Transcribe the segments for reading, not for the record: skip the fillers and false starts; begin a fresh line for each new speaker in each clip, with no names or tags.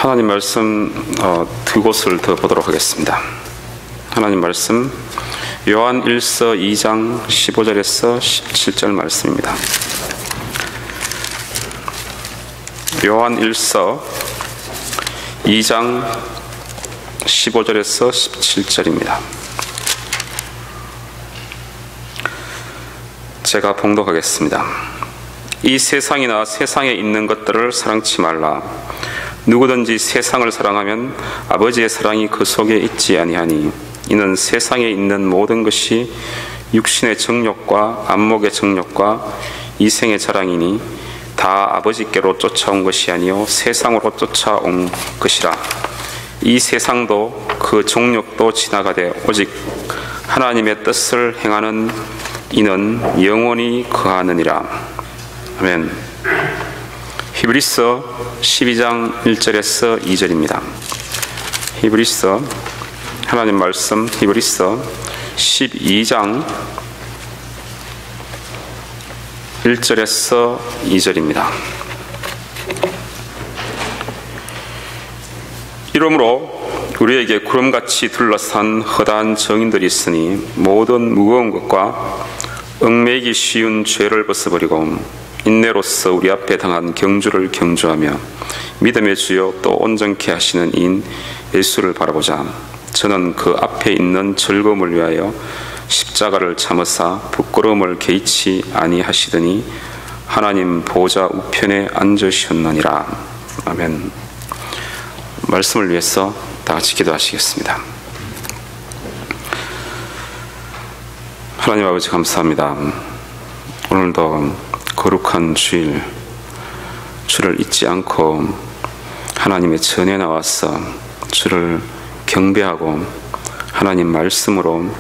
하나님 말씀 두 곳을 더 보도록 하겠습니다. 하나님 말씀 요한 1서 2장 15절에서 17절 말씀입니다. 요한 1서 2장 15절에서 17절입니다. 제가 봉독하겠습니다. 이 세상이나 세상에 있는 것들을 사랑치 말라. 누구든지 세상을 사랑하면 아버지의 사랑이 그 속에 있지 아니하니 이는 세상에 있는 모든 것이 육신의 정욕과 안목의 정욕과 이생의 자랑이니 다 아버지께로 쫓아온 것이 아니요 세상으로 쫓아온 것이라. 이 세상도 그 정욕도 지나가되 오직 하나님의 뜻을 행하는 이는 영원히 거하느니라. 아멘. 히브리서 12장 1절에서 2절입니다. 히브리서 하나님 말씀 히브리서 12장 1절에서 2절입니다. 이러므로 우리에게 구름같이 둘러싼 허다한 정인들이 있으니 모든 무거운 것과 얽매이기 쉬운 죄를 벗어버리고 인내로서 우리 앞에 당한 경주를 경주하며 믿음의 주요 또 온전케 하시는 이인 예수를 바라보자. 저는 그 앞에 있는 즐거움을 위하여 십자가를 참으사 부끄러움을 개의치 아니하시더니 하나님 보좌 우편에 앉으셨느니라. 아멘. 말씀을 위해서 다 같이 기도하시겠습니다. 하나님 아버지 감사합니다. 오늘도 거룩한 주일, 주를 잊지 않고 하나님의 전에 나와서 주를 경배하고 하나님 말씀으로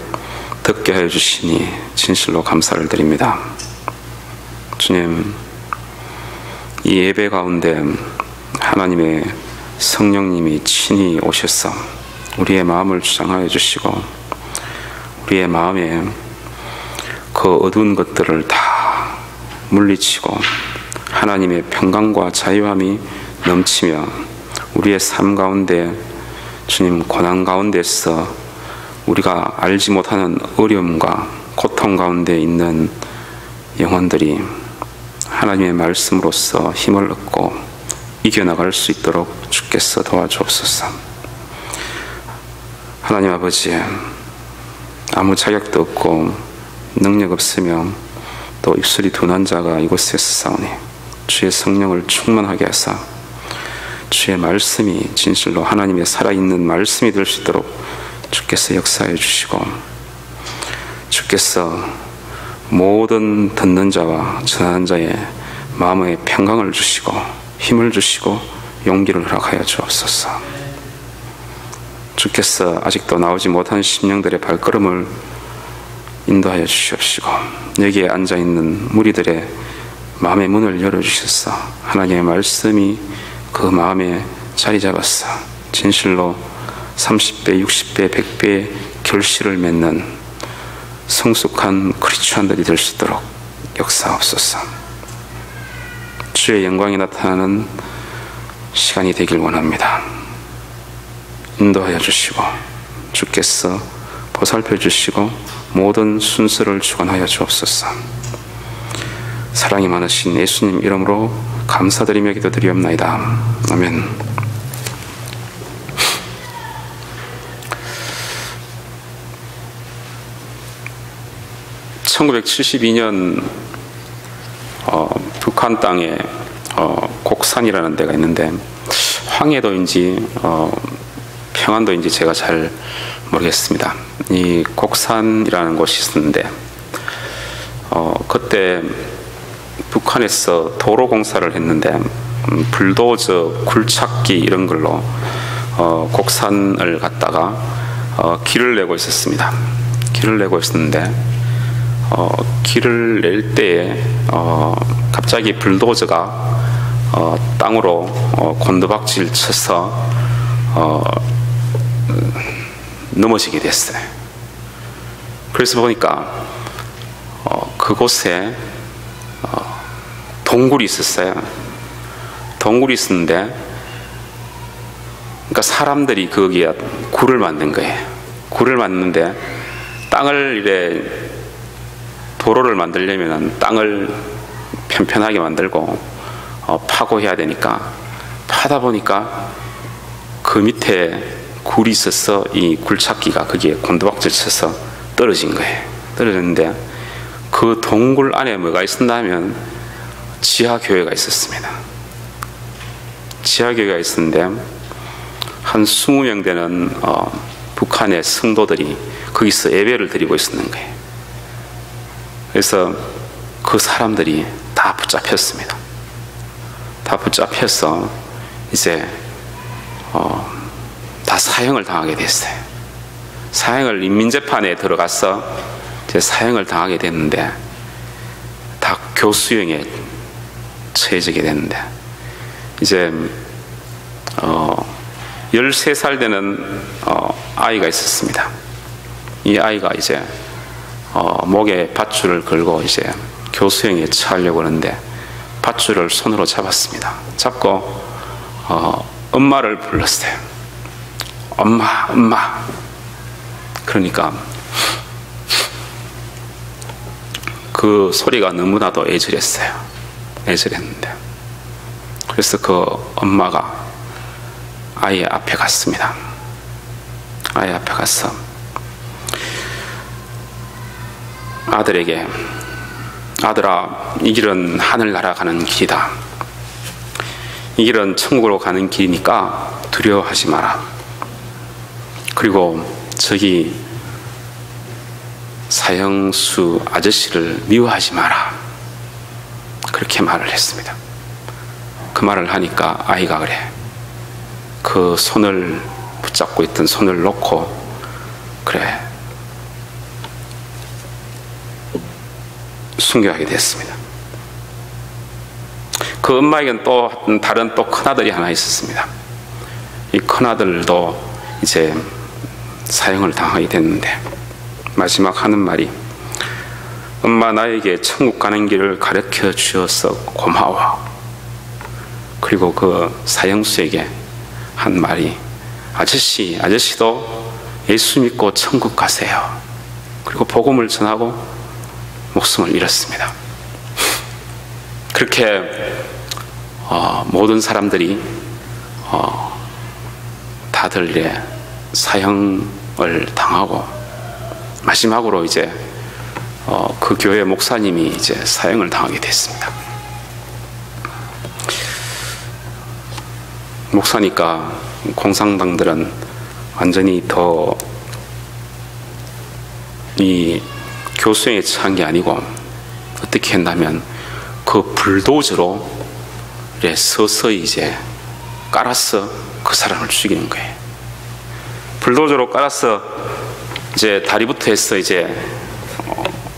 듣게 하여 주시니 진실로 감사를 드립니다. 주님, 이 예배 가운데 하나님의 성령님이 친히 오셔서 우리의 마음을 주장하여 주시고 우리의 마음에 그 어두운 것들을 다 물리치고 하나님의 평강과 자유함이 넘치며 우리의 삶 가운데 주님 고난 가운데서 우리가 알지 못하는 어려움과 고통 가운데 있는 영혼들이 하나님의 말씀으로서 힘을 얻고 이겨나갈 수 있도록 주께서 도와주옵소서. 하나님 아버지, 아무 자격도 없고 능력 없으며 또 입술이 둔한 자가 이곳에서 싸우니 주의 성령을 충만하게 하사 주의 말씀이 진실로 하나님의 살아있는 말씀이 될 수 있도록 주께서 역사해 주시고 주께서 모든 듣는 자와 전하는 자의 마음의 평강을 주시고 힘을 주시고 용기를 허락하여 주옵소서. 주께서 아직도 나오지 못한 심령들의 발걸음을 인도하여 주시옵시고 여기에 앉아있는 무리들의 마음의 문을 열어주셔서 하나님의 말씀이 그 마음에 자리 잡았어 진실로 30배, 60배, 100배의 결실을 맺는 성숙한 크리스찬들이 될 수 있도록 역사하옵소서. 주의 영광이 나타나는 시간이 되길 원합니다. 인도하여 주시고 주께서 보살펴 주시고 모든 순서를 주관하여 주옵소서. 사랑이 많으신 예수님 이름으로 감사드리며 기도드리옵나이다. 아멘. (1972년) 북한 땅에 곡산이라는 데가 있는데 황해도인지 평안도인지 제가 잘 모르겠습니다. 이 곡산이라는 곳이 있었는데 그때 북한에서 도로 공사를 했는데 불도저, 굴착기 이런 걸로 곡산을 갖다가 길을 내고 있었습니다. 길을 내고 있었는데 길을 낼 때에 갑자기 불도저가 땅으로 곤두박질 쳐서 넘어지게 됐어요. 그래서 보니까 그곳에 동굴이 있었어요. 동굴이 있었는데 그러니까 사람들이 거기에 굴을 만든 거예요. 굴을 만드는데 땅을 이래 도로를 만들려면 땅을 편편하게 만들고 파고 해야 되니까 파다 보니까 그 밑에 굴이 있어서 이 굴착기가 거기에 곤두박질 쳐서 떨어진 거예요. 떨어졌는데 그 동굴 안에 뭐가 있었냐면 지하교회가 있었습니다. 지하교회가 있었는데 한 20명 되는 북한의 성도들이 거기서 예배를 드리고 있었는 거예요. 그래서 그 사람들이 다 붙잡혔습니다. 다 붙잡혀서 이제 다 사형을 당하게 됐어요. 사형을 인민재판에 들어가서 이제 사형을 당하게 됐는데 다 교수형에 처해지게 됐는데 이제 13살 되는 아이가 있었습니다. 이 아이가 이제 목에 밧줄을 걸고 이제 교수형에 처하려고 하는데 밧줄을 손으로 잡았습니다. 잡고 엄마를 불렀어요. 엄마, 엄마. 그러니까 그 소리가 너무나도 애절했어요. 애절했는데 그래서 그 엄마가 아이 앞에 갔습니다. 아이 앞에 가서 아들에게 아들아, 이 길은 하늘나라 가는 길이다. 이 길은 천국으로 가는 길이니까 두려워하지 마라. 그리고 저기 사형수 아저씨를 미워하지 마라. 그렇게 말을 했습니다. 그 말을 하니까 아이가 그래. 그 손을 붙잡고 있던 손을 놓고 그래 순교하게 됐습니다. 그 엄마에게는 또 다른 또 큰아들이 하나 있었습니다. 이 큰아들도 이제 사형을 당하게 됐는데 마지막 하는 말이 엄마 나에게 천국 가는 길을 가르쳐 주셔서 고마워. 그리고 그 사형수에게 한 말이 아저씨도 예수 믿고 천국 가세요. 그리고 복음을 전하고 목숨을 잃었습니다. 그렇게 모든 사람들이 다들 이래 사형을 당하고 마지막으로 이제 그 교회 목사님이 이제 사형을 당하게 됐습니다. 목사니까 공산당들은 완전히 더 이 교수형에 처한 게 아니고 어떻게 했냐면 그 불도저로 서서히 이제 깔아서 그 사람을 죽이는 거예요. 불도저로 깔아서 이제 다리부터 해서 이제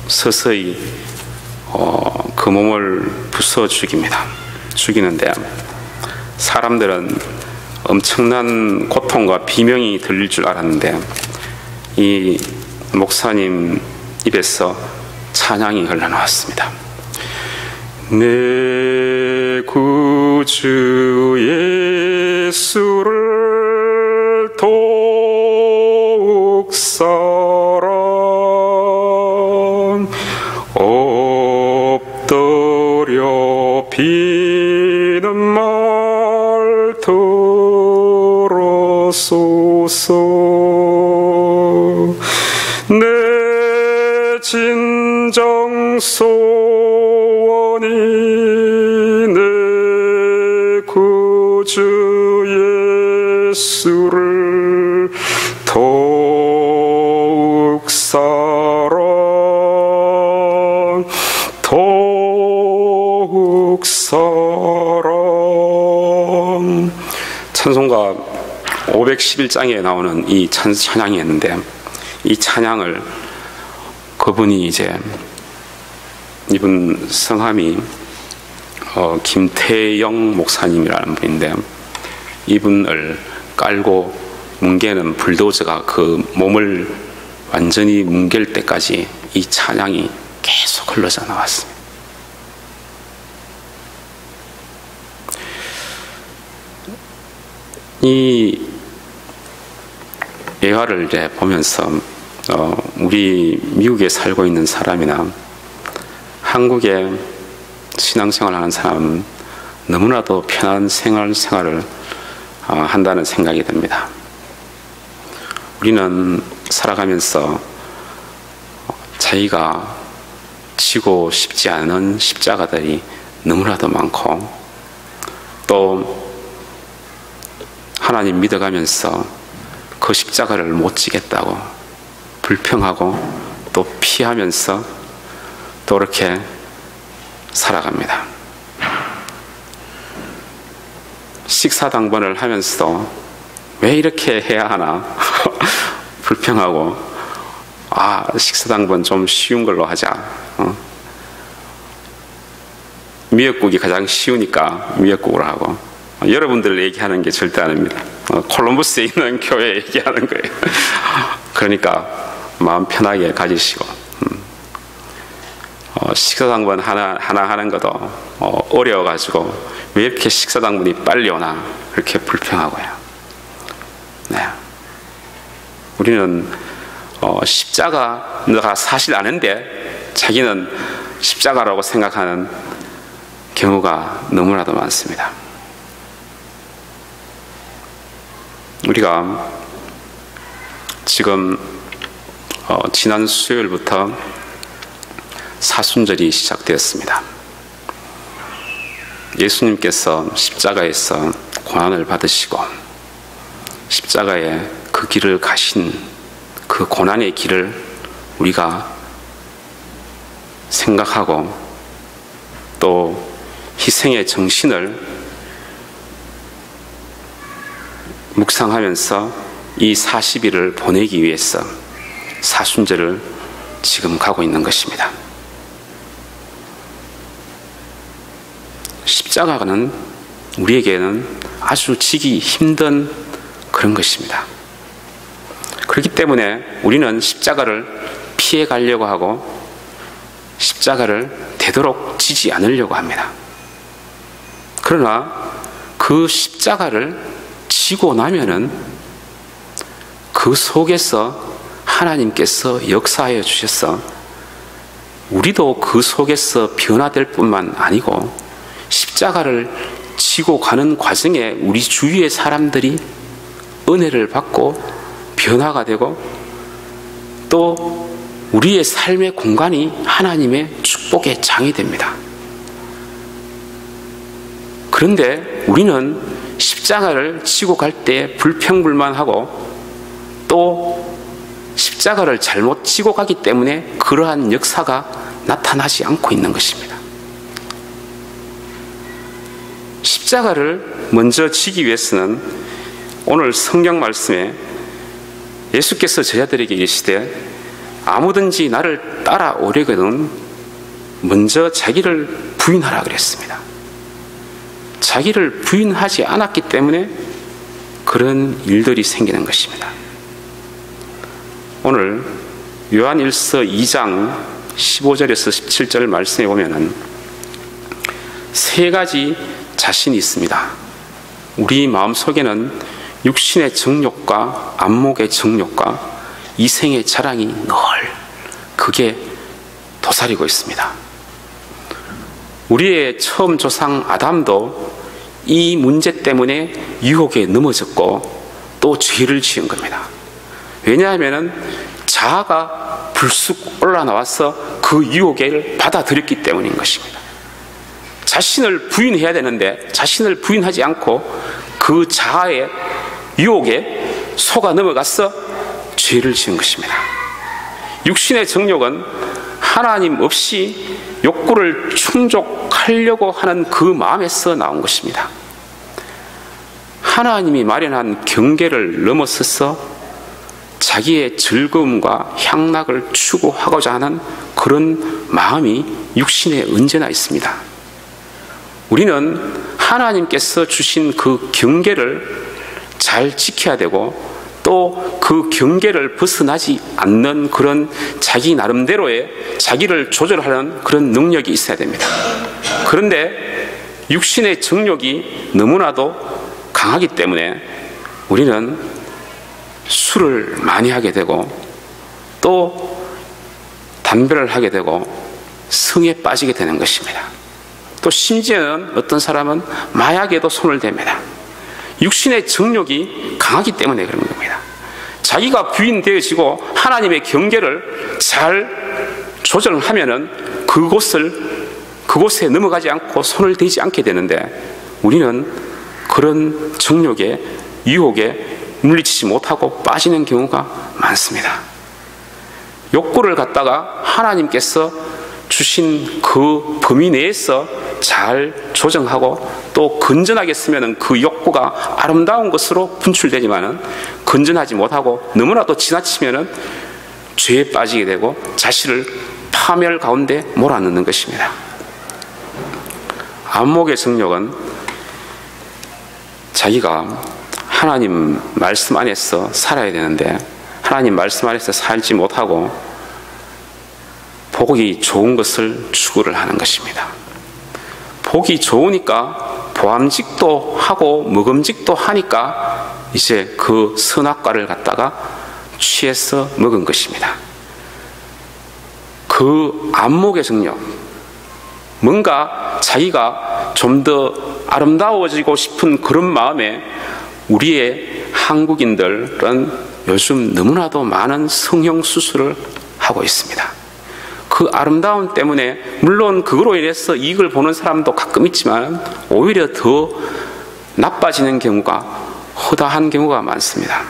서서히 그 몸을 부숴 죽입니다. 죽이는데 사람들은 엄청난 고통과 비명이 들릴 줄 알았는데 이 목사님 입에서 찬양이 흘러나왔습니다. 내 구주 예수를 더욱 사랑 엎드려 비는 말 들어소서. 내 진정 소원이 내 구주 예수를 더욱 사랑 더욱 사랑. 찬송가 511장에 나오는 이 찬양이 있는데 이 찬양을 그분이 이제 이분 성함이 김태영 목사님이라는 분인데 이분을 깔고 뭉개는 불도저가 그 몸을 완전히 뭉갤 때까지 이 찬양이 계속 흘러져 나왔습니다. 이 예화를 이제 보면서 우리 미국에 살고 있는 사람이나 한국에 신앙생활을 하는 사람은 너무나도 편한 생활을 한다는 생각이 듭니다. 우리는 살아가면서 자기가 지고 싶지 않은 십자가들이 너무나도 많고, 또 하나님 믿어가면서 그 십자가를 못 지겠다고 불평하고 또 피하면서 또 이렇게 살아갑니다. 식사당번을 하면서도 왜 이렇게 해야 하나 불평하고, 식사당번 좀 쉬운 걸로 하자. 미역국이 가장 쉬우니까 미역국으로 하고, 여러분들 얘기하는 게 절대 아닙니다. 콜럼버스에 있는 교회 얘기하는 거예요. 그러니까 마음 편하게 가지시고, 식사당번 하나 하는 것도 어려워가지고 왜 이렇게 식사당번이 빨리 오나 그렇게 불평하고요. 네. 우리는 십자가가 사실 아는데 자기는 십자가라고 생각하는 경우가 너무나도 많습니다. 우리가 지금 지난 수요일부터 사순절이 시작되었습니다. 예수님께서 십자가에서 고난을 받으시고 십자가에 그 길을 가신 그 고난의 길을 우리가 생각하고 또 희생의 정신을 묵상하면서 이 40일을 보내기 위해서 사순절을 지금 가고 있는 것입니다. 십자가는 우리에게는 아주 지기 힘든 그런 것입니다. 그렇기 때문에 우리는 십자가를 피해 가려고 하고 십자가를 되도록 지지 않으려고 합니다. 그러나 그 십자가를 지고 나면은 그 속에서 하나님께서 역사하여 주셔서 우리도 그 속에서 변화될 뿐만 아니고 십자가를 지고 가는 과정에 우리 주위의 사람들이 은혜를 받고 변화가 되고 또 우리의 삶의 공간이 하나님의 축복의 장이 됩니다. 그런데 우리는 십자가를 지고 갈 때 불평불만하고 또 십자가를 잘못 지고 가기 때문에 그러한 역사가 나타나지 않고 있는 것입니다. 십자가를 먼저 지기 위해서는 오늘 성경 말씀에 예수께서 제자들에게 계시되 아무든지 나를 따라오려거든 먼저 자기를 부인하라 그랬습니다. 자기를 부인하지 않았기 때문에 그런 일들이 생기는 것입니다. 오늘 요한일서 2장 15절에서 17절 말씀에 보면은 세 가지 자신이 있습니다. 우리 마음속에는 육신의 정욕과 안목의 정욕과 이생의 자랑이 늘 그게 도사리고 있습니다. 우리의 처음 조상 아담도 이 문제 때문에 유혹에 넘어졌고 또 죄를 지은 겁니다. 왜냐하면 자아가 불쑥 올라나와서 그 유혹을 받아들였기 때문인 것입니다. 자신을 부인해야 되는데 자신을 부인하지 않고 그 자아의 유혹에 속아 넘어가서 죄를 지은 것입니다. 육신의 정욕은 하나님 없이 욕구를 충족하려고 하는 그 마음에서 나온 것입니다. 하나님이 마련한 경계를 넘어서서 자기의 즐거움과 향락을 추구하고자 하는 그런 마음이 육신에 언제나 있습니다. 우리는 하나님께서 주신 그 경계를 잘 지켜야 되고 또 그 경계를 벗어나지 않는 그런 자기 나름대로의 자기를 조절하는 그런 능력이 있어야 됩니다. 그런데 육신의 정욕이 너무나도 강하기 때문에 우리는 술을 많이 하게 되고 또 담배를 하게 되고 성에 빠지게 되는 것입니다. 또 심지어는 어떤 사람은 마약에도 손을 댑니다. 육신의 정욕이 강하기 때문에 그런 겁니다. 자기가 부인되어지고 하나님의 경계를 잘 조정하면은 그곳에 넘어가지 않고 손을 대지 않게 되는데, 우리는 그런 정욕에, 유혹에 물리치지 못하고 빠지는 경우가 많습니다. 욕구를 갖다가 하나님께서 주신 그 범위 내에서 잘 조정하고 또 건전하게 쓰면은 그 욕구가 아름다운 것으로 분출되지만은, 건전하지 못하고 너무나도 지나치면은 죄에 빠지게 되고 자신을 파멸 가운데 몰아넣는 것입니다. 안목의 정욕은 자기가 하나님 말씀 안에서 살아야 되는데 하나님 말씀 안에서 살지 못하고 보기 좋은 것을 추구를 하는 것입니다. 보기 좋으니까 보암직도 하고 먹음직도 하니까 이제 그 선악과를 갖다가 취해서 먹은 것입니다. 그 안목의 정욕, 뭔가 자기가 좀 더 아름다워지고 싶은 그런 마음에 우리의 한국인들은 요즘 너무나도 많은 성형수술을 하고 있습니다. 그 아름다움 때문에 물론 그거로 인해서 이익을 보는 사람도 가끔 있지만 오히려 더 나빠지는 경우가, 허다한 경우가 많습니다.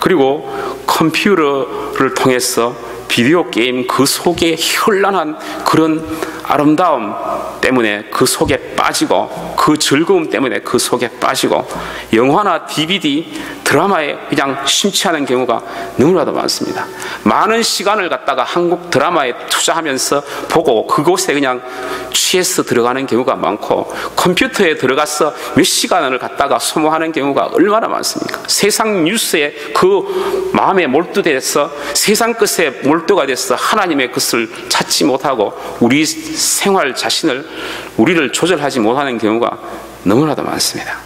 그리고 컴퓨터를 통해서 비디오 게임 그 속에 현란한 그런 아름다움 때문에 그 속에 빠지고, 그 즐거움 때문에 그 속에 빠지고, 영화나 DVD, 드라마에 그냥 심취하는 경우가 너무나도 많습니다. 많은 시간을 갖다가 한국 드라마에 투자하면서 보고 그곳에 그냥 취해서 들어가는 경우가 많고, 컴퓨터에 들어가서 몇 시간을 갖다가 소모하는 경우가 얼마나 많습니까? 세상 뉴스에 그 마음에 몰두돼서 세상 것에 몰두가 돼서 하나님의 것을 찾지 못하고 우리 생활 자신을, 우리를 조절하지 못하는 경우가 너무나도 많습니다.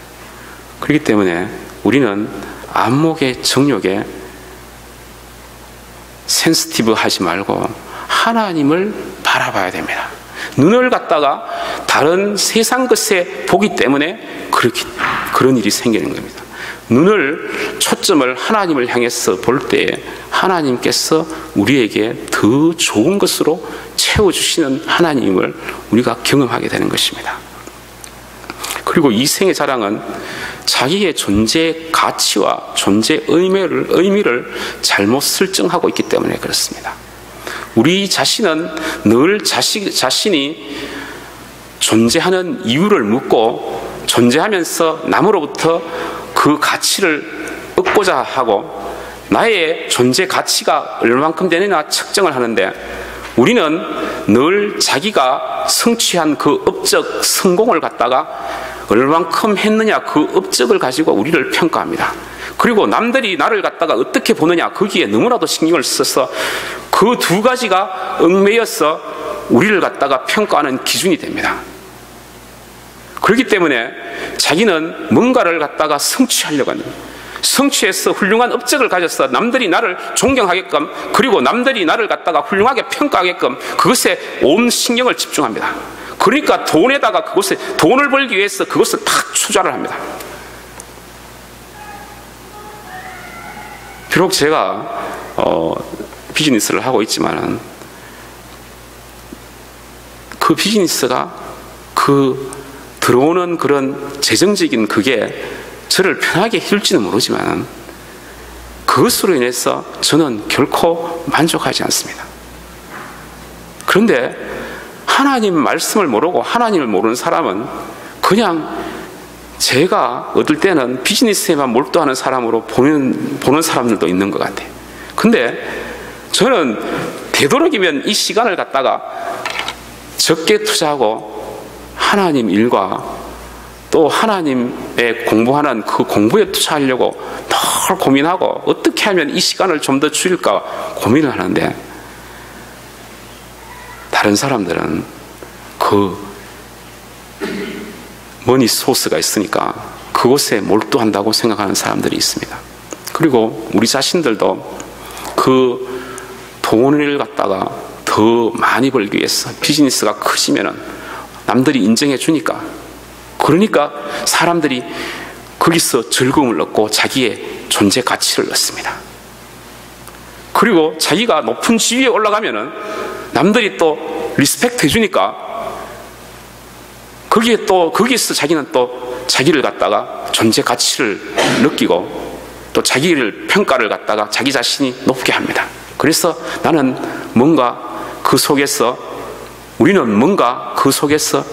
그렇기 때문에 우리는 안목의 정욕에 센시티브 하지 말고 하나님을 바라봐야 됩니다. 눈을 갖다가 다른 세상 것에 보기 때문에 그런 일이 생기는 겁니다. 눈을, 초점을 하나님을 향해서 볼 때에 하나님께서 우리에게 더 좋은 것으로 채워주시는 하나님을 우리가 경험하게 되는 것입니다. 그리고 이 생의 자랑은 자기의 존재 가치와 존재 의미를 잘못 설정하고 있기 때문에 그렇습니다. 우리 자신은 늘 자신이 존재하는 이유를 묻고, 존재하면서 남으로부터 그 가치를 얻고자 하고, 나의 존재 가치가 얼만큼 되느냐 측정을 하는데, 우리는 늘 자기가 성취한 그 업적 성공을 갖다가 얼만큼 했느냐 그 업적을 가지고 우리를 평가합니다. 그리고 남들이 나를 갖다가 어떻게 보느냐 거기에 너무나도 신경을 써서 그 두 가지가 얽매여서 우리를 갖다가 평가하는 기준이 됩니다. 그렇기 때문에 자기는 뭔가를 갖다가 성취하려고 하는, 성취해서 훌륭한 업적을 가져서 남들이 나를 존경하게끔, 그리고 남들이 나를 갖다가 훌륭하게 평가하게끔 그것에 온 신경을 집중합니다. 그러니까 돈에다가 그것에 돈을 벌기 위해서 그것을 탁 투자를 합니다. 비록 제가 비즈니스를 하고 있지만 그 비즈니스가 그 들어오는 그런 재정적인 그게 저를 편하게 해줄지는 모르지만 그것으로 인해서 저는 결코 만족하지 않습니다. 그런데 하나님 말씀을 모르고 하나님을 모르는 사람은 그냥 제가 어떨 때는 비즈니스에만 몰두하는 사람으로 보는 사람들도 있는 것 같아요. 근데 저는 되도록이면 이 시간을 갖다가 적게 투자하고 하나님 일과 또 하나님의 공부하는 그 공부에 투자하려고 늘 고민하고 어떻게 하면 이 시간을 좀 더 줄일까 고민을 하는데, 다른 사람들은 그 머니 소스가 있으니까 그곳에 몰두한다고 생각하는 사람들이 있습니다. 그리고 우리 자신들도 그 돈을 갖다가 더 많이 벌기 위해서 비즈니스가 커지면은 남들이 인정해 주니까, 그러니까 사람들이 거기서 즐거움을 얻고 자기의 존재 가치를 얻습니다. 그리고 자기가 높은 지위에 올라가면은 남들이 또 리스펙트 해주니까 거기에서 자기는 또 자기를 갖다가 존재 가치를 느끼고 또 자기를 평가를 갖다가 자기 자신이 높게 합니다. 그래서 우리는 뭔가 그 속에서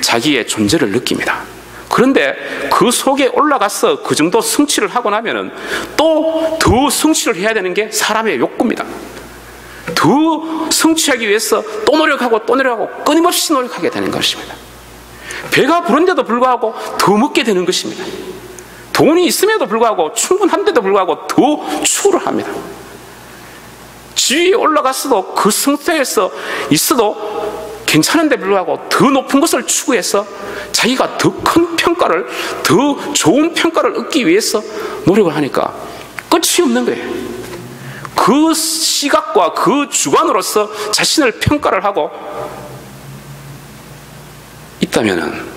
자기의 존재를 느낍니다. 그런데 그 속에 올라가서 그 정도 성취를 하고 나면은 또 더 성취를 해야 되는 게 사람의 욕구입니다. 더 성취하기 위해서 또 노력하고 끊임없이 노력하게 되는 것입니다. 배가 부른데도 불구하고 더 먹게 되는 것입니다. 돈이 있음에도 불구하고, 충분한데도 불구하고 더 추구를 합니다. 지위에 올라갔어도 그 상태에서 있어도 괜찮은데 불구하고 더 높은 것을 추구해서 자기가 더 큰 평가를, 더 좋은 평가를 얻기 위해서 노력을 하니까 끝이 없는 거예요. 그 시각과 그 주관으로서 자신을 평가를 하고 있다면은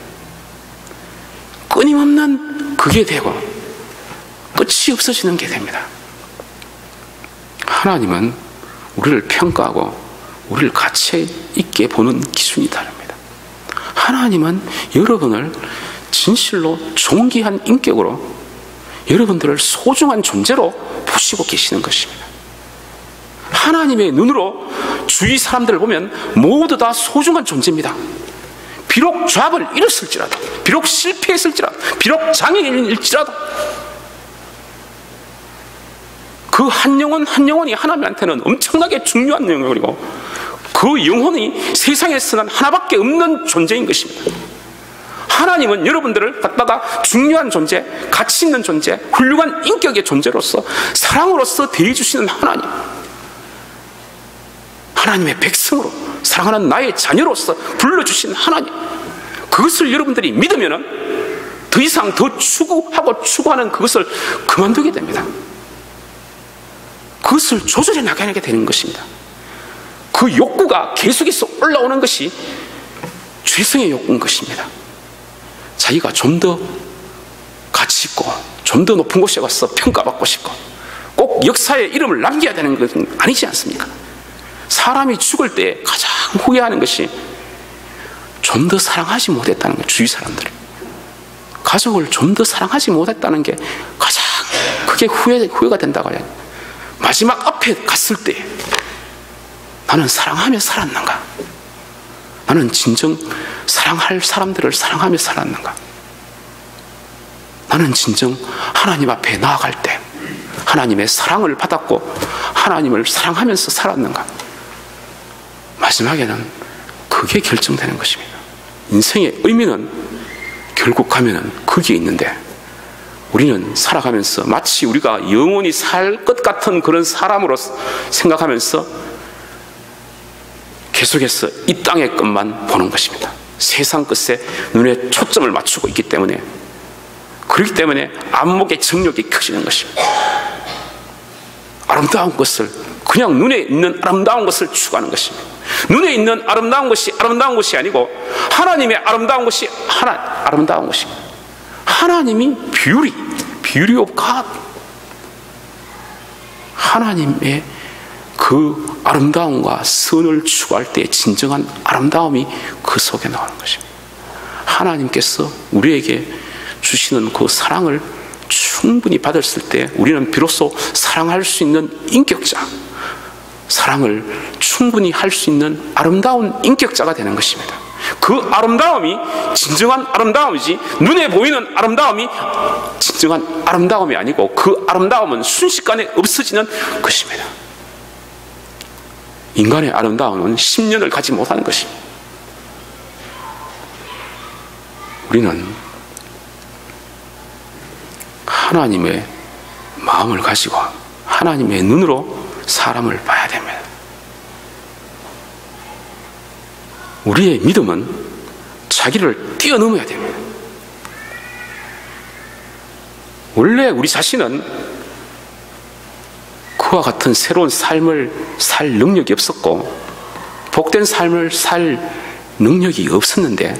끊임없는 그게 되고 끝이 없어지는 게 됩니다. 하나님은 우리를 평가하고 우리를 가치 있게 보는 기준이 다릅니다. 하나님은 여러분을 진실로 존귀한 인격으로, 여러분들을 소중한 존재로 보시고 계시는 것입니다. 하나님의 눈으로 주위 사람들을 보면 모두 다 소중한 존재입니다. 비록 잡을 잃었을지라도, 비록 실패했을지라도, 비록 장애인일지라도 그 한 영혼 한 영혼이 하나님한테는 엄청나게 중요한 영혼이고, 그 영혼이 세상에서는 하나밖에 없는 존재인 것입니다. 하나님은 여러분들을 갖다가 중요한 존재, 가치 있는 존재, 훌륭한 인격의 존재로서, 사랑으로서 대해주시는 하나님, 하나님의 백성으로, 사랑하는 나의 자녀로서 불러주신 하나님, 그것을 여러분들이 믿으면은 더 이상 더 추구하는 그것을 그만두게 됩니다. 그것을 조절해 나가게 되는 것입니다. 그 욕구가 계속해서 올라오는 것이 죄성의 욕구인 것입니다. 자기가 좀 더 가치 있고 좀 더 높은 곳에 가서 평가받고 싶고 꼭 역사에 이름을 남겨야 되는 것은 아니지 않습니까? 사람이 죽을 때 가장 후회하는 것이 좀 더 사랑하지 못했다는 거예요. 주위 사람들을, 가족을 좀 더 사랑하지 못했다는 게 가장 그게 후회가 된다고 해요. 마지막 앞에 갔을 때 나는 사랑하며 살았는가? 나는 진정 사랑할 사람들을 사랑하며 살았는가? 나는 진정 하나님 앞에 나아갈 때 하나님의 사랑을 받았고 하나님을 사랑하면서 살았는가? 마지막에는 그게 결정되는 것입니다. 인생의 의미는 결국 가면은 거기에 있는데, 우리는 살아가면서 마치 우리가 영원히 살 것 같은 그런 사람으로 생각하면서 계속해서 이 땅의 것만 보는 것입니다. 세상 것에 눈에 초점을 맞추고 있기 때문에, 그렇기 때문에 안목의 정력이 커지는 것입니다. 아름다운 것을, 그냥 눈에 있는 아름다운 것을 추구하는 것입니다. 눈에 있는 아름다운 것이 아름다운 것이 아니고 하나님의 아름다운 것이 아름다운 것입니다. 하나님이 beauty of God, 하나님의 그 아름다움과 선을 추구할 때 진정한 아름다움이 그 속에 나오는 것입니다. 하나님께서 우리에게 주시는 그 사랑을 충분히 받았을 때 우리는 비로소 사랑할 수 있는 인격자, 사랑을 충분히 할 수 있는 아름다운 인격자가 되는 것입니다. 그 아름다움이 진정한 아름다움이지, 눈에 보이는 아름다움이 진정한 아름다움이 아니고 그 아름다움은 순식간에 없어지는 것입니다. 인간의 아름다움은 10년을 가지 못하는 것입니다. 우리는 하나님의 마음을 가지고 하나님의 눈으로 사람을 봐야 됩니다. 우리의 믿음은 자기를 뛰어넘어야 됩니다. 원래 우리 자신은 그와 같은 새로운 삶을 살 능력이 없었고 복된 삶을 살 능력이 없었는데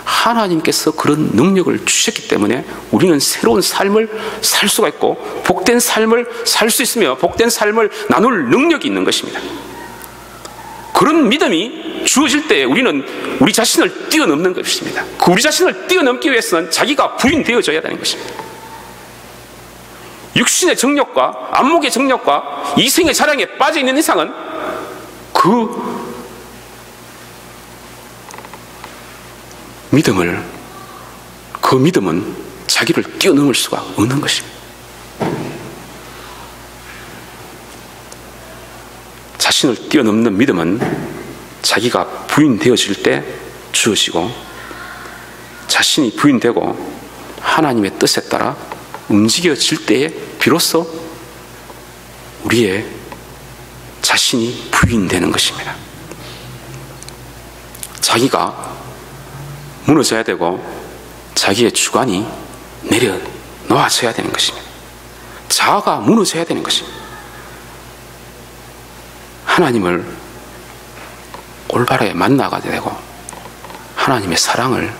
하나님께서 그런 능력을 주셨기 때문에 우리는 새로운 삶을 살 수가 있고 복된 삶을 살 수 있으며 복된 삶을 나눌 능력이 있는 것입니다. 그런 믿음이 주어질 때 우리는 우리 자신을 뛰어넘는 것입니다. 그 우리 자신을 뛰어넘기 위해서는 자기가 부인되어져야 되는 것입니다. 육신의 정욕과 안목의 정욕과 이생의 자랑에 빠져있는 이상은 그 믿음은 자기를 뛰어넘을 수가 없는 것입니다. 자신을 뛰어넘는 믿음은 자기가 부인되어질 때 주어지고 자신이 부인되고 하나님의 뜻에 따라 움직여질 때에 비로소 우리의 자신이 부인되는 것입니다. 자기가 무너져야 되고 자기의 주관이 내려놓아져야 되는 것입니다. 자아가 무너져야 되는 것입니다. 하나님을 올바르게 만나가야 되고 하나님의 사랑을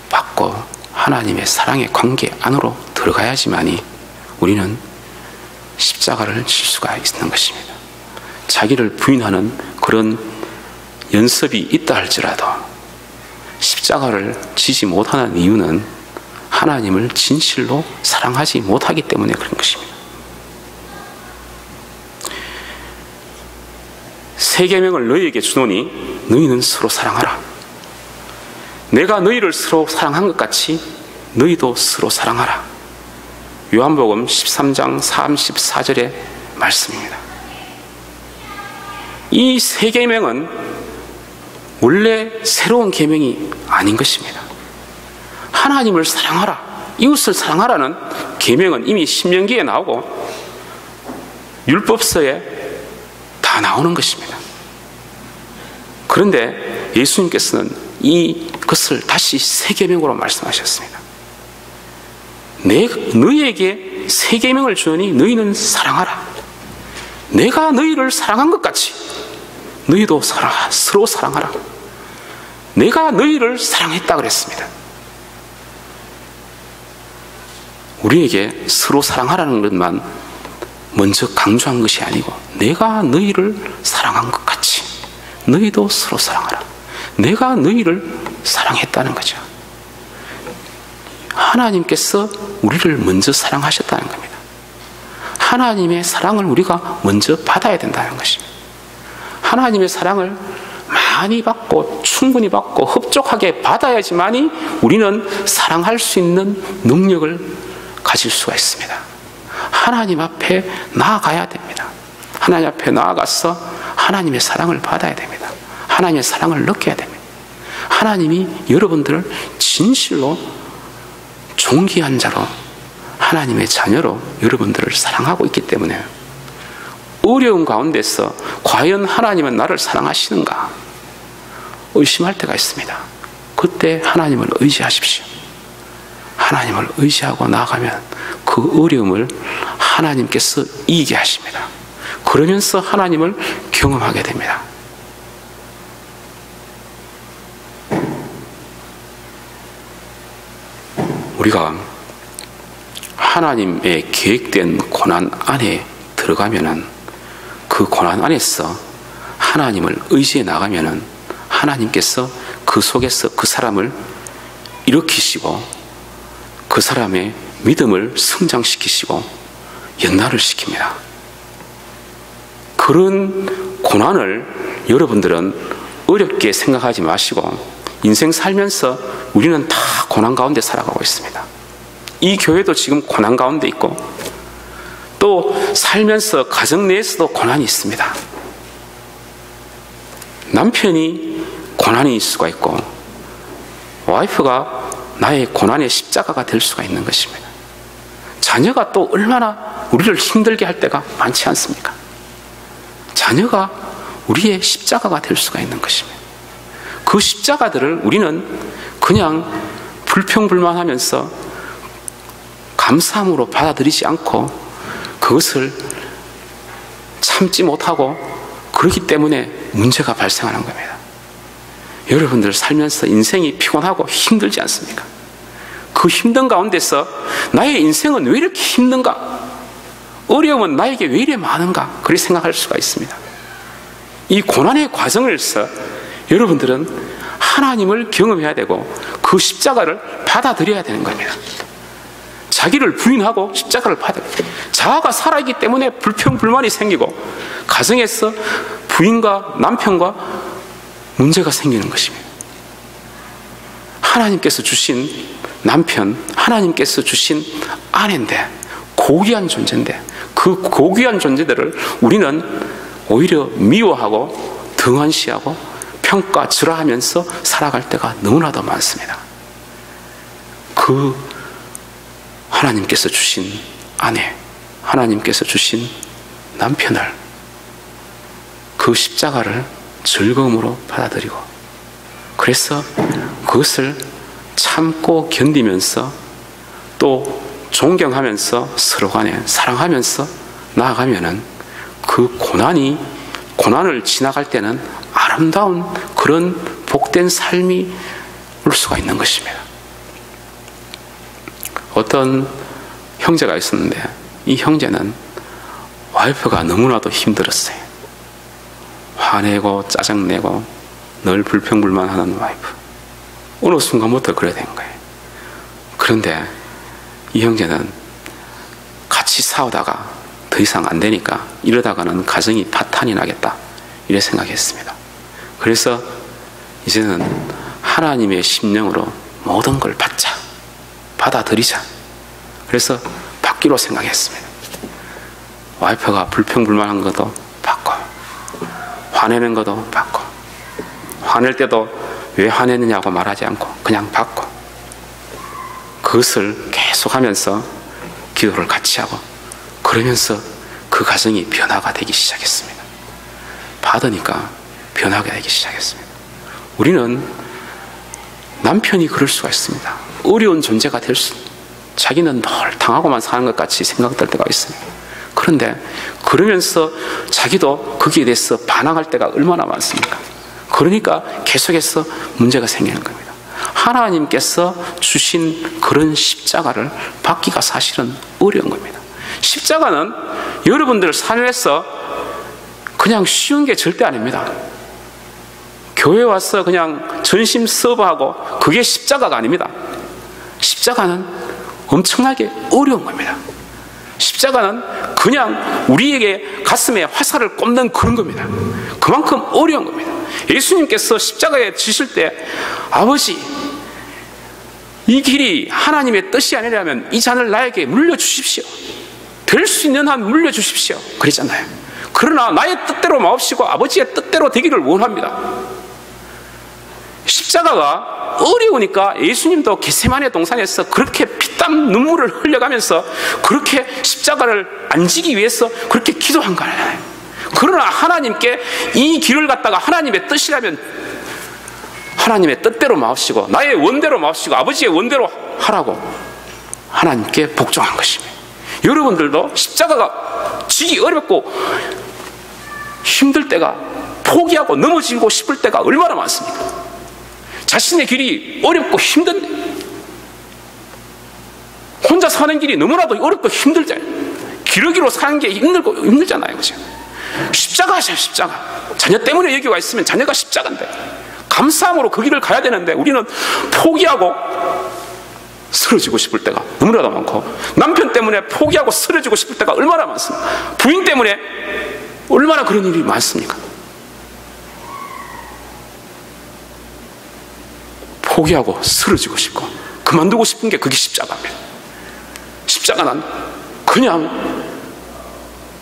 받고 하나님의 사랑의 관계 안으로 들어가야지만이 우리는 십자가를 질 수가 있는 것입니다. 자기를 부인하는 그런 연습이 있다 할지라도 십자가를 지지 못하는 이유는 하나님을 진실로 사랑하지 못하기 때문에 그런 것입니다. 새 계명을 너희에게 주노니 너희는 서로 사랑하라. 내가 너희를 서로 사랑한 것 같이 너희도 서로 사랑하라. 요한복음 13장 34절의 말씀입니다. 이 새 계명은 원래 새로운 계명이 아닌 것입니다. 하나님을 사랑하라, 이웃을 사랑하라는 계명은 이미 신명기에 나오고 율법서에 다 나오는 것입니다. 그런데 예수님께서는 이것을 다시 새 계명으로 말씀하셨습니다. 너희에게 새 계명을 주노니 너희는 사랑하라. 내가 너희를 사랑한 것 같이 너희도 서로 사랑하라. 내가 너희를 사랑했다 그랬습니다. 우리에게 서로 사랑하라는 것만 먼저 강조한 것이 아니고 내가 너희를 사랑한 것 같이 너희도 서로 사랑하라. 내가 너희를 사랑했다는 거죠. 하나님께서 우리를 먼저 사랑하셨다는 겁니다. 하나님의 사랑을 우리가 먼저 받아야 된다는 것입니다. 하나님의 사랑을 많이 받고 충분히 받고 흡족하게 받아야지만이 우리는 사랑할 수 있는 능력을 가질 수가 있습니다. 하나님 앞에 나아가야 됩니다. 하나님 앞에 나아가서 하나님의 사랑을 받아야 됩니다. 하나님의 사랑을 느껴야 됩니다. 하나님이 여러분들을 진실로 존귀한 자로 하나님의 자녀로 여러분들을 사랑하고 있기 때문에 어려운 가운데서 과연 하나님은 나를 사랑하시는가 의심할 때가 있습니다. 그때 하나님을 의지하십시오. 하나님을 의지하고 나아가면 그 어려움을 하나님께서 이기게 하십니다. 그러면서 하나님을 경험하게 됩니다. 우리가 하나님의 계획된 고난 안에 들어가면은 그 고난 안에서 하나님을 의지해 나가면은 하나님께서 그 속에서 그 사람을 일으키시고 그 사람의 믿음을 성장시키시고 연날을 시킵니다. 그런 고난을 여러분들은 어렵게 생각하지 마시고 인생 살면서 우리는 다 고난 가운데 살아가고 있습니다. 이 교회도 지금 고난 가운데 있고 또 살면서 가정 내에서도 고난이 있습니다. 남편이 고난이 있을 수가 있고 와이프가 나의 고난의 십자가가 될 수가 있는 것입니다. 자녀가 또 얼마나 우리를 힘들게 할 때가 많지 않습니까? 자녀가 우리의 십자가가 될 수가 있는 것입니다. 그 십자가들을 우리는 그냥 불평불만하면서 감사함으로 받아들이지 않고 그것을 참지 못하고 그렇기 때문에 문제가 발생하는 겁니다. 여러분들 살면서 인생이 피곤하고 힘들지 않습니까? 그 힘든 가운데서 나의 인생은 왜 이렇게 힘든가? 어려움은 나에게 왜 이래 많은가? 그렇게 생각할 수가 있습니다. 이 고난의 과정에서 여러분들은 하나님을 경험해야 되고 그 십자가를 받아들여야 되는 겁니다. 자기를 부인하고 십자가를 받아야 돼요. 자아가 살아있기 때문에 불평불만이 생기고 가정에서 부인과 남편과 문제가 생기는 것입니다. 하나님께서 주신 남편, 하나님께서 주신 아내인데, 고귀한 존재인데, 그 고귀한 존재들을 우리는 오히려 미워하고 등한시하고 평가절하하면서 살아갈 때가 너무나도 많습니다. 그 하나님께서 주신 아내, 하나님께서 주신 남편을, 그 십자가를 즐거움으로 받아들이고, 그래서 그것을 참고 견디면서 또 존경하면서 서로 간에 사랑하면서 나아가면은 그 고난을 지나갈 때는 아름다운 그런 복된 삶이 올 수가 있는 것입니다. 어떤 형제가 있었는데, 이 형제는 와이프가 너무나도 힘들었어요. 화내고 짜증내고 늘 불평불만하는 와이프. 어느 순간부터 그래 된 거예요. 그런데 이 형제는 같이 싸우다가 더 이상 안 되니까 이러다가는 가정이 파탄이 나겠다, 이래 생각했습니다. 그래서 이제는 하나님의 심령으로 모든 걸 받아들이자. 그래서 받기로 생각했습니다. 와이프가 불평불만한 것도 받고, 화내는 것도 받고, 화낼 때도 왜 화내느냐고 말하지 않고 그냥 받고, 그것을 계속하면서 기도를 같이 하고, 그러면서 그 가정이 변화가 되기 시작했습니다. 받으니까 변화가 되기 시작했습니다. 우리는 남편이 그럴 수가 있습니다. 어려운 존재가 될 수, 자기는 늘 당하고만 사는 것 같이 생각될 때가 있습니다. 그런데 그러면서 자기도 거기에 대해서 반항할 때가 얼마나 많습니까? 그러니까 계속해서 문제가 생기는 겁니다. 하나님께서 주신 그런 십자가를 받기가 사실은 어려운 겁니다. 십자가는 여러분들 삶에서 그냥 쉬운 게 절대 아닙니다. 교회 와서 그냥 전심 서버하고 그게 십자가가 아닙니다. 십자가는 엄청나게 어려운 겁니다. 십자가는 그냥 우리에게 가슴에 화살을 꼽는 그런 겁니다. 그만큼 어려운 겁니다. 예수님께서 십자가에 지실 때, 아버지, 이 길이 하나님의 뜻이 아니라면 이 잔을 나에게 물려주십시오. 될 수 있는 한 물려주십시오, 그랬잖아요. 그러나 나의 뜻대로 마옵시고 아버지의 뜻대로 되기를 원합니다. 십자가가 어려우니까 예수님도 겟세마네 동산에서 그렇게 피땀 눈물을 흘려가면서 그렇게 십자가를 안 지기 위해서 그렇게 기도한 거예요. 그러나 하나님께 이 길을 갖다가 하나님의 뜻이라면 하나님의 뜻대로 마옵시고 나의 원대로 마옵시고 아버지의 원대로 하라고 하나님께 복종한 것입니다. 여러분들도 십자가가 지기 어렵고 힘들 때가, 포기하고 넘어지고 싶을 때가 얼마나 많습니까? 자신의 길이 어렵고 힘든데, 혼자 사는 길이 너무나도 어렵고 힘들잖아요. 기러기로 사는 게 힘들잖아요, 그죠? 십자가 하세요, 십자가. 자녀 때문에 여기 와 있으면 자녀가 십자가인데, 감사함으로 그 길을 가야 되는데 우리는 포기하고 쓰러지고 싶을 때가 너무나도 많고, 남편 때문에 포기하고 쓰러지고 싶을 때가 얼마나 많습니까? 부인 때문에 얼마나 그런 일이 많습니까? 포기하고 쓰러지고 싶고 그만두고 싶은 게 그게 십자가입니다. 십자가는 그냥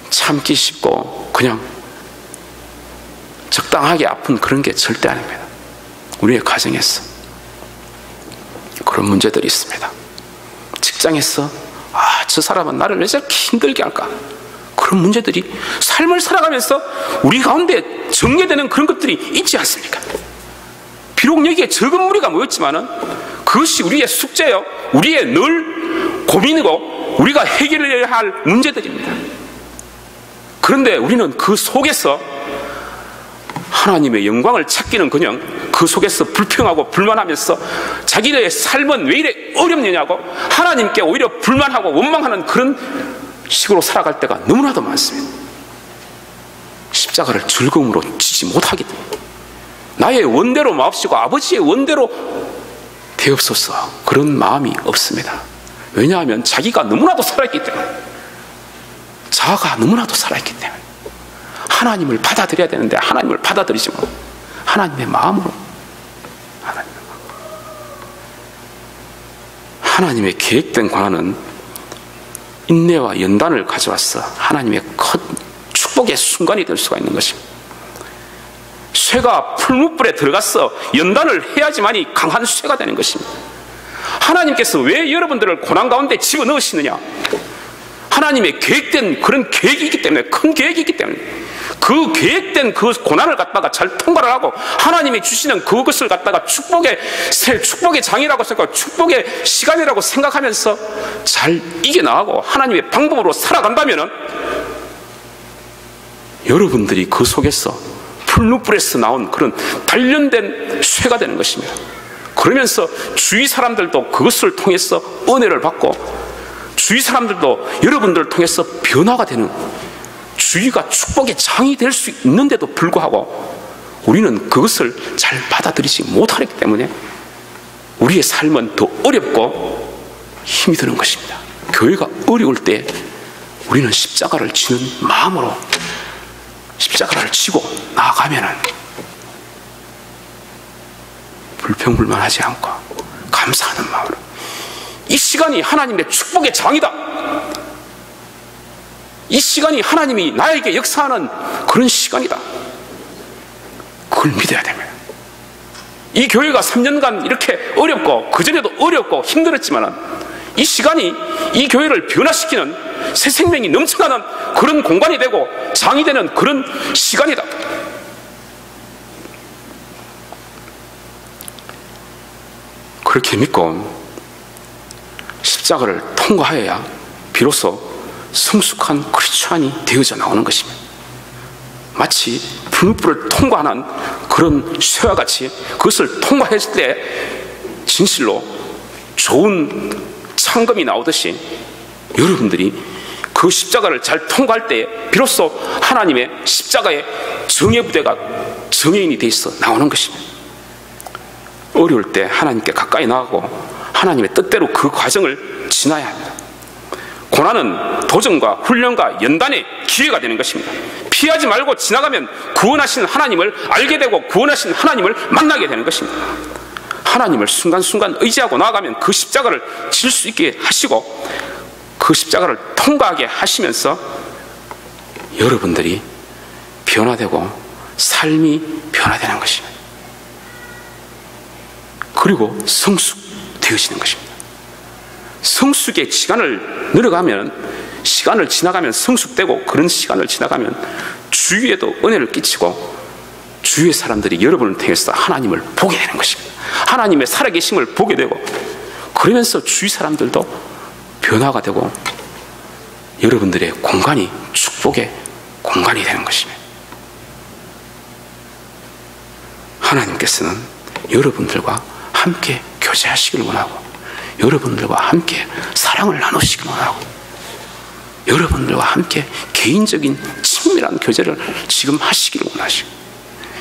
참기 쉽고 그냥 적당하게 아픈 그런 게 절대 아닙니다. 우리의 가정에서 그런 문제들이 있습니다. 직장에서 저 사람은 나를 왜 저렇게 힘들게 할까? 그런 문제들이 삶을 살아가면서 우리 가운데 정리되는 그런 것들이 있지 않습니까? 비록 여기에 적은 무리가 모였지만은 그것이 우리의 숙제요, 우리의 늘 고민이고 우리가 해결해야 할 문제들입니다. 그런데 우리는 그 속에서 하나님의 영광을 찾기는커녕 그 속에서 불평하고 불만하면서 자기의 삶은 왜 이래 어렵느냐고 하나님께 오히려 불만하고 원망하는 그런 식으로 살아갈 때가 너무나도 많습니다. 십자가를 즐거움으로 지지 못하기 때문에 나의 원대로 마옵시고 아버지의 원대로 되옵소서 그런 마음이 없습니다. 왜냐하면 자기가 너무나도 살아있기 때문에, 자아가 너무나도 살아있기 때문에 하나님을 받아들여야 되는데 하나님을 받아들이지 못, 하나님의 마음으로, 하나님의 계획된 권한은 인내와 연단을 가져와서 하나님의 큰 축복의 순간이 될 수가 있는 것입니다. 쇠가 풀무불에 들어가서 연단을 해야지만이 강한 쇠가 되는 것입니다. 하나님께서 왜 여러분들을 고난 가운데 집어넣으시느냐? 하나님의 계획된 그런 계획이 있기 때문에, 큰 계획이 있기 때문에 그 계획된 그 고난을 갖다가 잘 통과를 하고 하나님이 주시는 그것을 갖다가 축복의 장이라고 생각하고 축복의 시간이라고 생각하면서 잘 이겨나가고 하나님의 방법으로 살아간다면 여러분들이 그 속에서 풀무불에서 나온 그런 단련된 쇠가 되는 것입니다. 그러면서 주위 사람들도 그것을 통해서 은혜를 받고 주위 사람들도 여러분들을 통해서 변화가 되는, 주위가 축복의 장이 될 수 있는데도 불구하고 우리는 그것을 잘 받아들이지 못하기 때문에 우리의 삶은 더 어렵고 힘이 드는 것입니다. 교회가 어려울 때 우리는 십자가를 지는 마음으로 십자가를 지고 나아가면은 불평불만하지 않고 감사하는 마음으로, 이 시간이 하나님의 축복의 장이다, 이 시간이 하나님이 나에게 역사하는 그런 시간이다, 그걸 믿어야 됩니다. 이 교회가 3년간 이렇게 어렵고 그전에도 어렵고 힘들었지만 이 시간이 이 교회를 변화시키는 새 생명이 넘쳐나는 그런 공간이 되고 장이 되는 그런 시간이다. 그렇게 믿고 십자가를 통과해야 비로소 성숙한 크리스찬이 되어져 나오는 것입니다. 마치 풀무불을 통과하는 그런 쇠와 같이 그것을 통과했을 때 진실로 좋은 상금이 나오듯이 여러분들이 그 십자가를 잘 통과할 때 비로소 하나님의 십자가의 정의 부대가 정의인이 돼 있어 나오는 것입니다. 어려울 때 하나님께 가까이 나가고 하나님의 뜻대로 그 과정을 지나야 합니다. 고난은 도전과 훈련과 연단의 기회가 되는 것입니다. 피하지 말고 지나가면 구원하신 하나님을 알게 되고 구원하신 하나님을 만나게 되는 것입니다. 하나님을 순간순간 의지하고 나아가면 그 십자가를 질 수 있게 하시고 그 십자가를 통과하게 하시면서 여러분들이 변화되고 삶이 변화되는 것입니다. 그리고 성숙되어지는 것입니다. 성숙의 시간을 늘어가면, 시간을 지나가면 성숙되고, 그런 시간을 지나가면 주위에도 은혜를 끼치고 주위의 사람들이 여러분을 통해서 하나님을 보게 되는 것입니다. 하나님의 살아계심을 보게 되고, 그러면서 주위 사람들도 변화가 되고 여러분들의 공간이 축복의 공간이 되는 것입니다. 하나님께서는 여러분들과 함께 교제하시기를 원하고, 여러분들과 함께 사랑을 나누시기를 원하고, 여러분들과 함께 개인적인 친밀한 교제를 지금 하시기를 원하시고,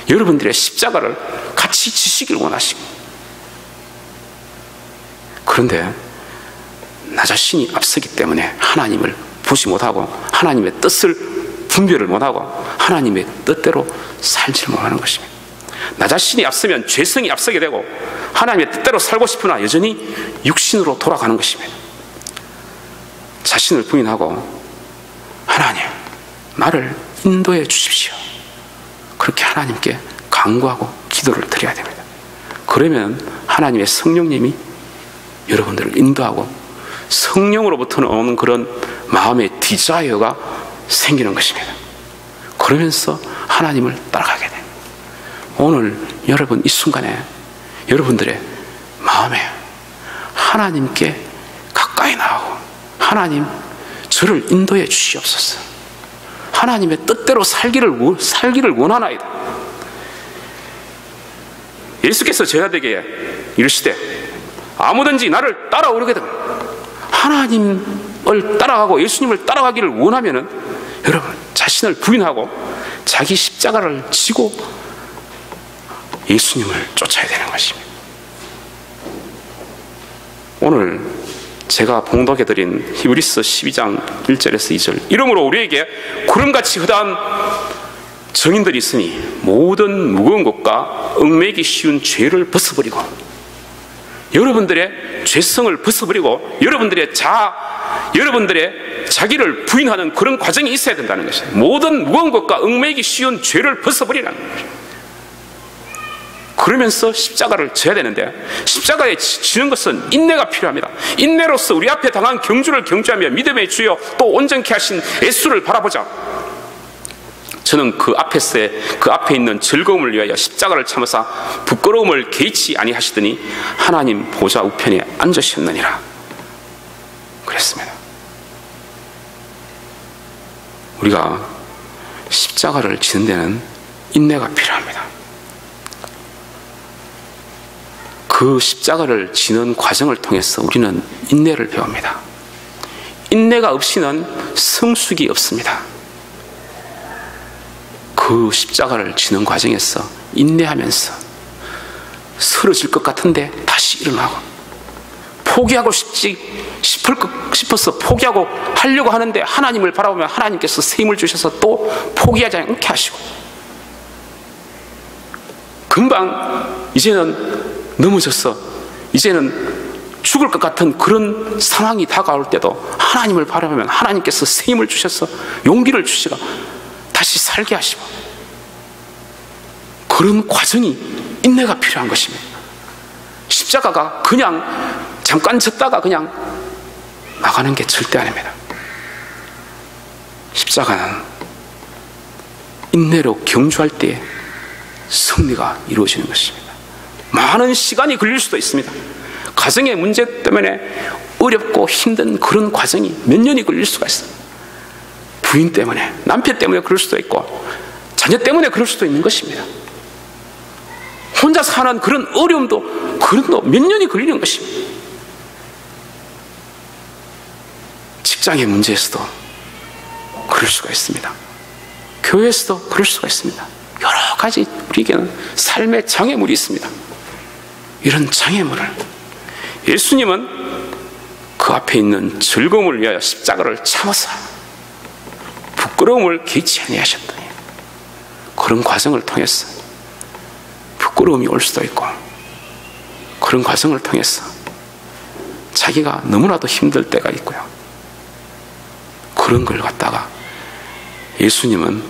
여러분들의 십자가를 같이 지시기를 원하시고, 그런데 나 자신이 앞서기 때문에 하나님을 보지 못하고 하나님의 뜻을 분별을 못하고 하나님의 뜻대로 살지를 못하는 것입니다. 나 자신이 앞서면 죄성이 앞서게 되고 하나님의 뜻대로 살고 싶으나 여전히 육신으로 돌아가는 것입니다. 자신을 부인하고 하나님, 나를 인도해 주십시오. 그렇게 하나님께 간구하고 기도를 드려야 됩니다. 그러면 하나님의 성령님이 여러분들을 인도하고 성령으로부터 오는 그런 마음의 디자이어가 생기는 것입니다. 그러면서 하나님을 따라가게 됩니다. 오늘 여러분 이 순간에 여러분들의 마음에 하나님께 가까이 나가고, 하나님 저를 인도해 주시옵소서, 하나님의 뜻대로 살기를 원하나이다. 예수께서 제자들에게 이르시되 아무든지 나를 따라오려거든 하나님을 따라가고 예수님을 따라가기를 원하면은 여러분 자신을 부인하고 자기 십자가를 지고 예수님을 쫓아야 되는 것입니다. 오늘 제가 봉독해드린 히브리서 12장 1절에서 2절 이러므로 우리에게 구름같이 허다한 정인들이 있으니 모든 무거운 것과 얽매이기 쉬운 죄를 벗어버리고 여러분들의 죄성을 벗어버리고 여러분들의 자기를 부인하는 그런 과정이 있어야 된다는 것이에요. 모든 무거운 것과 얽매이기 쉬운 죄를 벗어버리라는 거예요. 그러면서 십자가를 져야 되는데 십자가에 지는 것은 인내가 필요합니다. 인내로서 우리 앞에 당한 경주를 경주하며 믿음의 주여 또 온전케 하신 예수를 바라보자. 저는 그 앞에 있는 즐거움을 위하여 십자가를 참으사 부끄러움을 개의치 아니하시더니 하나님 보좌 우편에 앉으셨느니라 그랬습니다. 우리가 십자가를 지는 데는 인내가 필요합니다. 그 십자가를 지는 과정을 통해서 우리는 인내를 배웁니다. 인내가 없이는 성숙이 없습니다. 그 십자가를 지는 과정에서 인내하면서 쓰러질 것 같은데 다시 일어나고 포기하고 싶어서 포기하고 하려고 하는데 하나님을 바라보면 하나님께서 새 힘을 주셔서 또 포기하지 않게 하시고 금방 이제는 넘어져서 이제는 죽을 것 같은 그런 상황이 다가올 때도 하나님을 바라보면 하나님께서 새 힘을 주셔서 용기를 주시고 다시 살게 하시고 그런 과정이 인내가 필요한 것입니다. 십자가가 그냥 잠깐 졌다가 그냥 나가는 게 절대 아닙니다. 십자가는 인내로 경주할 때 승리가 이루어지는 것입니다. 많은 시간이 걸릴 수도 있습니다. 가정의 문제 때문에 어렵고 힘든 그런 과정이 몇 년이 걸릴 수가 있어요. 부인 때문에, 남편 때문에 그럴 수도 있고 자녀 때문에 그럴 수도 있는 것입니다. 혼자 사는 그런 어려움도 몇 년이 걸리는 것입니다. 직장의 문제에서도 그럴 수가 있습니다. 교회에서도 그럴 수가 있습니다. 여러 가지 우리에게는 삶의 장애물이 있습니다. 이런 장애물을 예수님은 그 앞에 있는 즐거움을 위하여 십자가를 참아서 부끄러움을 개의치 아니하셨더니 그런 과정을 통해서 부끄러움이 올 수도 있고 그런 과정을 통해서 자기가 너무나도 힘들 때가 있고요. 그런 걸 갖다가 예수님은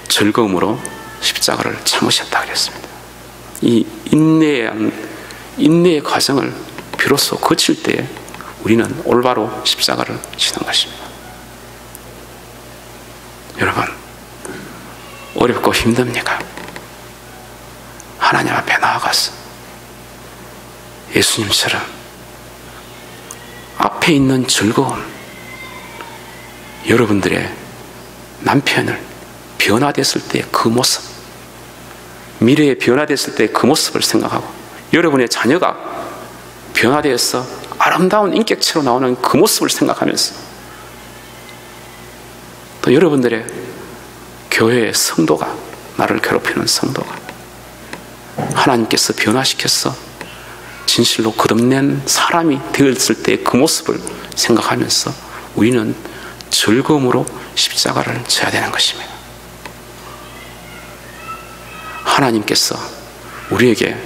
즐거움으로 십자가를 참으셨다 그랬습니다. 이 인내의 과정을 비로소 거칠 때에 우리는 올바로 십자가를 지는 것입니다. 여러분, 어렵고 힘듭니까? 하나님 앞에 나아가서 예수님처럼 앞에 있는 즐거움, 여러분들의 남편을 변화됐을 때 그 모습, 미래에 변화됐을 때 그 모습을 생각하고 여러분의 자녀가 변화되어서 아름다운 인격체로 나오는 그 모습을 생각하면서 또 여러분들의 교회의 성도가, 나를 괴롭히는 성도가 하나님께서 변화시켜서 진실로 거듭낸 사람이 되었을 때 그 모습을 생각하면서 우리는 즐거움으로 십자가를 져야 되는 것입니다. 하나님께서 우리에게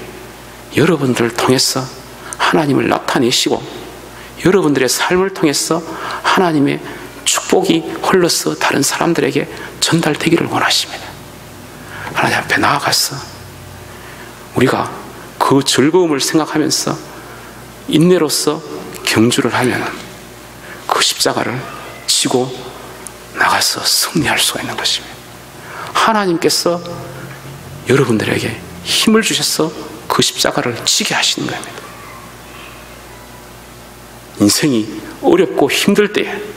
여러분들을 통해서 하나님을 나타내시고 여러분들의 삶을 통해서 하나님의 축복이 흘러서 다른 사람들에게 전달되기를 원하십니다. 하나님 앞에 나아가서 우리가 그 즐거움을 생각하면서 인내로서 경주를 하면 그 십자가를 지고 나가서 승리할 수가 있는 것입니다. 하나님께서 여러분들에게 힘을 주셔서 그 십자가를 지게 하시는 겁니다. 인생이 어렵고 힘들 때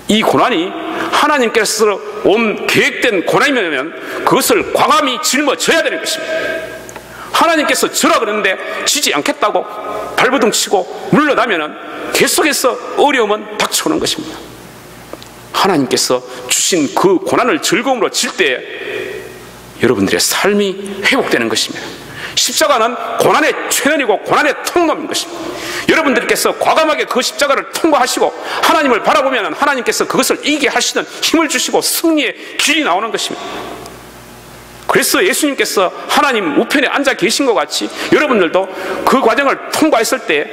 이 고난이 하나님께서 온 계획된 고난이면 그것을 과감히 짊어져야 되는 것입니다. 하나님께서 저라 그러는데 지지 않겠다고 발버둥치고 물러나면 계속해서 어려움은 닥쳐오는 것입니다. 하나님께서 주신 그 고난을 즐거움으로 질 때에 여러분들의 삶이 회복되는 것입니다. 십자가는 고난의 최면이고 고난의 통로인 것입니다. 여러분들께서 과감하게 그 십자가를 통과하시고 하나님을 바라보면 하나님께서 그것을 이기게 하시는 힘을 주시고 승리의 길이 나오는 것입니다. 그래서 예수님께서 하나님 우편에 앉아 계신 것 같이 여러분들도 그 과정을 통과했을 때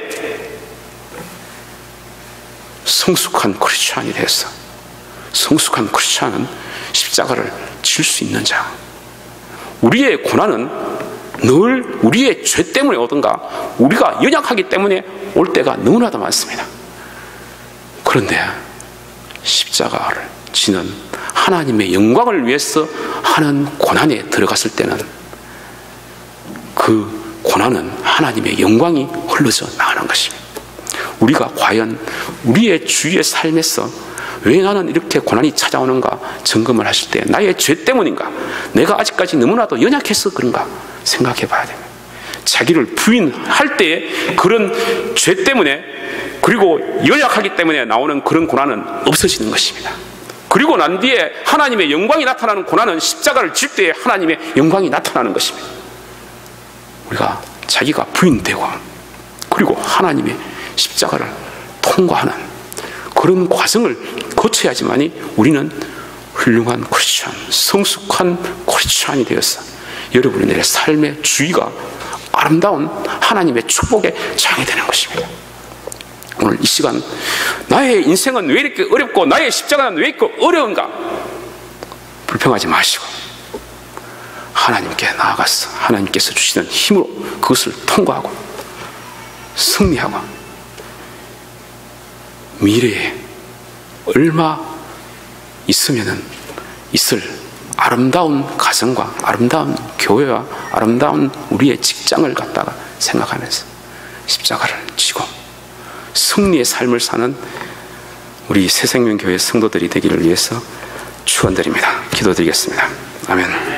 성숙한 크리스찬이 되었어. 성숙한 크리스찬은 십자가를 질 수 있는 자. 우리의 고난은 늘 우리의 죄 때문에 오든가 우리가 연약하기 때문에 올 때가 너무나도 많습니다. 그런데 십자가를 지는 하나님의 영광을 위해서 하는 고난에 들어갔을 때는 그 고난은 하나님의 영광이 흘러져 나가는 것입니다. 우리가 과연 우리의 주위의 삶에서 왜 나는 이렇게 고난이 찾아오는가 점검을 하실 때 나의 죄 때문인가, 내가 아직까지 너무나도 연약해서 그런가 생각해 봐야 됩니다. 자기를 부인할 때에 그런 죄 때문에 그리고 연약하기 때문에 나오는 그런 고난은 없어지는 것입니다. 그리고 난 뒤에 하나님의 영광이 나타나는 고난은 십자가를 질 때에 하나님의 영광이 나타나는 것입니다. 우리가 자기가 부인되고 그리고 하나님의 십자가를 통과하는 그런 과정을 거쳐야지만이 우리는 훌륭한 크리스찬, 성숙한 크리스찬이 되어서 여러분의 삶의 주위가 아름다운 하나님의 축복의 장이 되는 것입니다. 오늘 이 시간 나의 인생은 왜 이렇게 어렵고 나의 십자가는 왜 이렇게 어려운가 불평하지 마시고 하나님께 나아가서 하나님께서 주시는 힘으로 그것을 통과하고 승리하고 미래에 얼마 있으면은 있을 아름다운 가정과 아름다운 교회와 아름다운 우리의 직장을 갖다가 생각하면서 십자가를 지고 승리의 삶을 사는 우리 새생명교회 성도들이 되기를 위해서 축원드립니다. 기도드리겠습니다. 아멘.